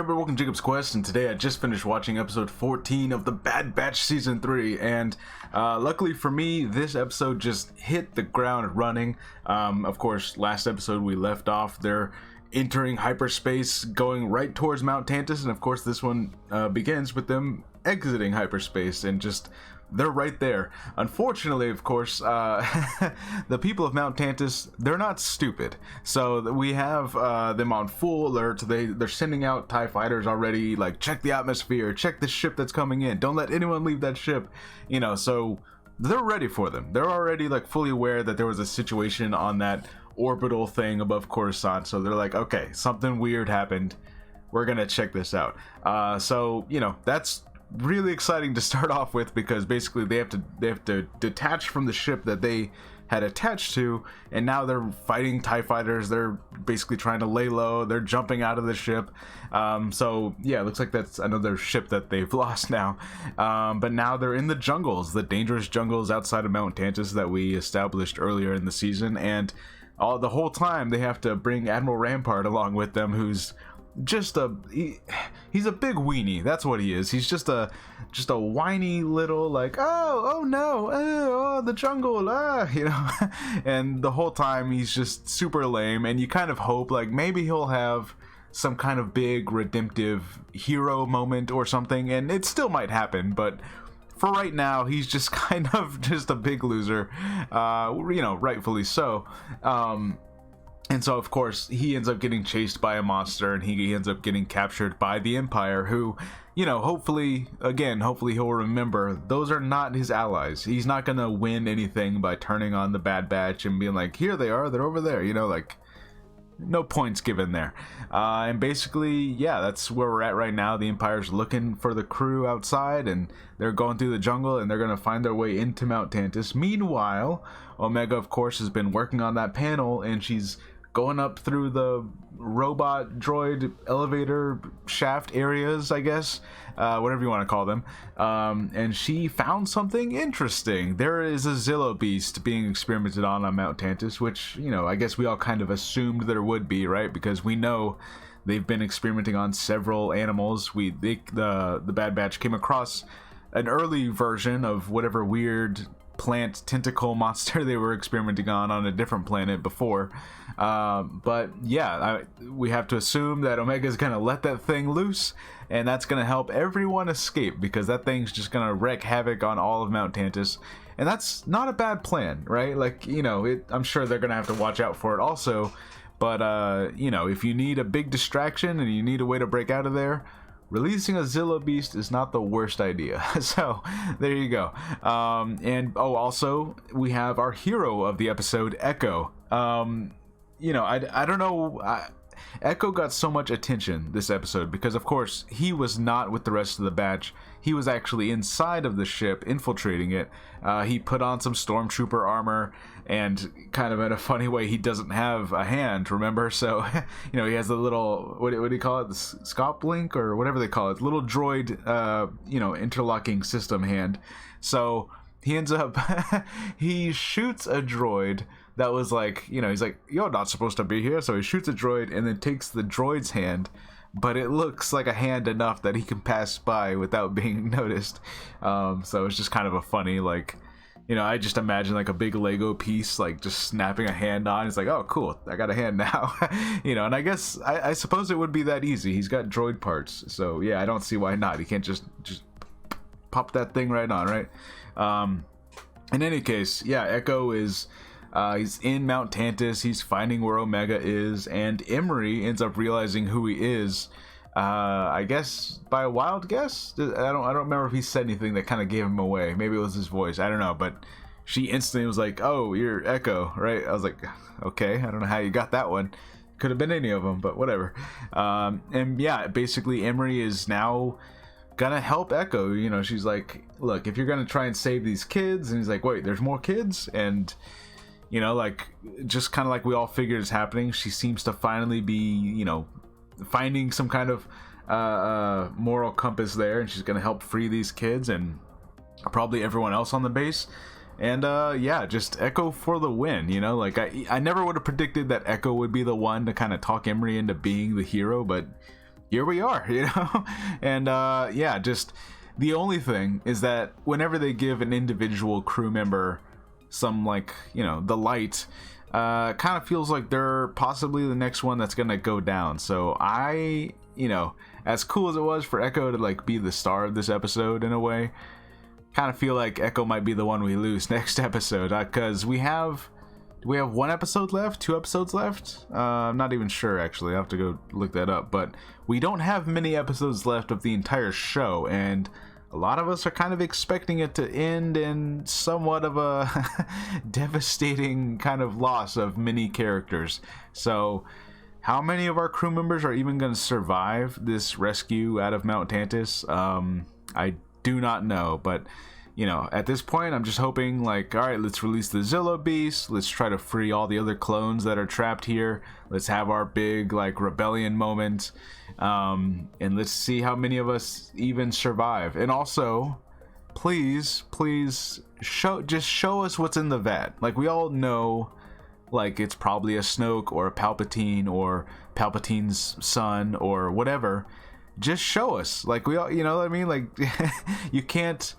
everybody, welcome to Jacob's Quest, and today I just finished watching episode 14 of the Bad Batch Season 3, and luckily for me, this episode just hit the ground running. Of course, last episode we left off, they're entering hyperspace, going right towards Mount Tantis, and of course this one begins with them exiting hyperspace, and just they're right there. Unfortunately, of course, the people of Mount Tantis, they're not stupid. So we have them on full alert. They're sending out TIE fighters already, like, check the atmosphere, check the ship that's coming in, don't let anyone leave that ship, you know, so they're ready for them. They're already, like, fully aware that there was a situation on that orbital thing above Coruscant, so they're like, okay, something weird happened, we're gonna check this out. So, you know, that's really exciting to start off with, because basically they have to detach from the ship that they had attached to, and now they're fighting TIE fighters. They're basically trying to lay low, they're jumping out of the ship. So yeah, it looks like that's another ship that they've lost now. But now they're in the jungles, the dangerous jungles outside of Mount Tantis that we established earlier in the season, and the whole time they have to bring Admiral Rampart along with them, who's just he's a big weenie. That's what he is. He's just a whiny little, like, oh no, oh, the jungle, you know. And the whole time he's just super lame, and you kind of hope, like, maybe he'll have some kind of big redemptive hero moment or something, and it still might happen, but for right now he's just kind of just a big loser, you know, rightfully so. And so, of course, he ends up getting chased by a monster, and he ends up getting captured by the Empire, who, you know, hopefully he'll remember those are not his allies. He's not gonna win anything by turning on the Bad Batch and being like, here they are, they're over there, you know, like, no points given there. And basically, yeah, that's where we're at right now. The Empire's looking for the crew outside, and they're going through the jungle, and they're gonna find their way into Mount Tantis. Meanwhile, Omega, of course, has been working on that panel, and she's going up through the robot droid elevator shaft areas, I guess, whatever you want to call them, and she found something interesting. There is a Zillo beast being experimented on Mount Tantis, which, you know, I guess we all kind of assumed there would be, right? Because we know they've been experimenting on several animals. The Bad Batch came across an early version of whatever weird plant tentacle monster they were experimenting on a different planet before. But yeah, we have to assume that Omega's gonna let that thing loose, and that's gonna help everyone escape, because that thing's just gonna wreak havoc on all of Mount Tantis, and that's not a bad plan, right? Like, you know, I'm sure they're gonna have to watch out for it also, but you know, if you need a big distraction and you need a way to break out of there, releasing a Zillo beast is not the worst idea. So there you go. And also we have our hero of the episode, Echo. You know, I don't know, Echo got so much attention this episode because, of course, he was not with the rest of the batch. He was actually inside of the ship, infiltrating it. He put on some stormtrooper armor, and kind of in a funny way, he doesn't have a hand, remember? So, you know, he has a little, what do you call it? The scop link, or whatever they call it, little droid, you know, interlocking system hand. So he ends up, he shoots a droid that was like, you know, he's like, you're not supposed to be here. So he shoots a droid and then takes the droid's hand, but it looks like a hand enough that he can pass by without being noticed. So it's just kind of a funny, like, you know, I just imagine like a big Lego piece, like just snapping a hand on. It's like, oh, cool, I got a hand now. You know, and I guess, I suppose it would be that easy. He's got droid parts. So yeah, I don't see why not. He can't just pop that thing right on, right? In any case, yeah, Echo is... he's in Mount Tantis, he's finding where Omega is, and Emery ends up realizing who he is, I guess by a wild guess? I don't remember if he said anything that kind of gave him away. Maybe it was his voice, I don't know, but she instantly was like, oh, you're Echo, right? I was like, okay, I don't know how you got that one. Could have been any of them, but whatever. And yeah, basically Emery is now gonna help Echo. You know, she's like, look, if you're gonna try and save these kids, and he's like, wait, there's more kids? And you know, like, just kind of like we all figured is happening, she seems to finally be, you know, finding some kind of moral compass there, and she's gonna help free these kids and probably everyone else on the base. And yeah, just Echo for the win, you know? Like, I never would have predicted that Echo would be the one to kind of talk Emery into being the hero, but here we are, you know. And yeah, just the only thing is that whenever they give an individual crew member some, like, you know, the light, kind of feels like they're possibly the next one that's gonna go down. So you know, as cool as it was for Echo to like be the star of this episode in a way, kind of feel like Echo might be the one we lose next episode, because do we have 1 episode left, 2 episodes left? I'm not even sure, actually. I have to go look that up, but we don't have many episodes left of the entire show, and a lot of us are kind of expecting it to end in somewhat of a devastating kind of loss of many characters. So how many of our crew members are even going to survive this rescue out of Mount Tantis? I do not know, but you know, at this point, I'm just hoping, like, all right, let's release the Zillo Beast. Let's try to free all the other clones that are trapped here. Let's have our big, like, rebellion moment. And let's see how many of us even survive. And also, please just show us what's in the vat. Like, we all know, like, it's probably a Snoke or a Palpatine or Palpatine's son or whatever. Just show us. Like, we all, you know what I mean? Like, you can't...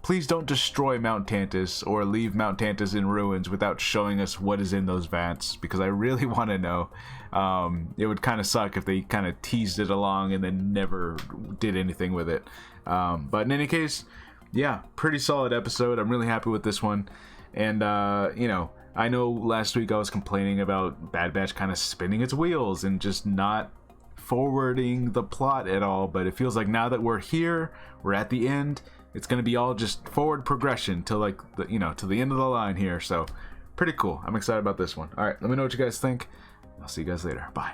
Please don't destroy Mount Tantis or leave Mount Tantis in ruins without showing us what is in those vats, because I really want to know. It would kind of suck if they kind of teased it along and then never did anything with it. But in any case, yeah, pretty solid episode. I'm really happy with this one. And, you know, I know last week I was complaining about Bad Batch kind of spinning its wheels and just not forwarding the plot at all, but it feels like now that we're here, we're at the end, it's going to be all just forward progression to, like, the, you know, to the end of the line here. So pretty cool. I'm excited about this one. All right, let me know what you guys think. I'll see you guys later. Bye.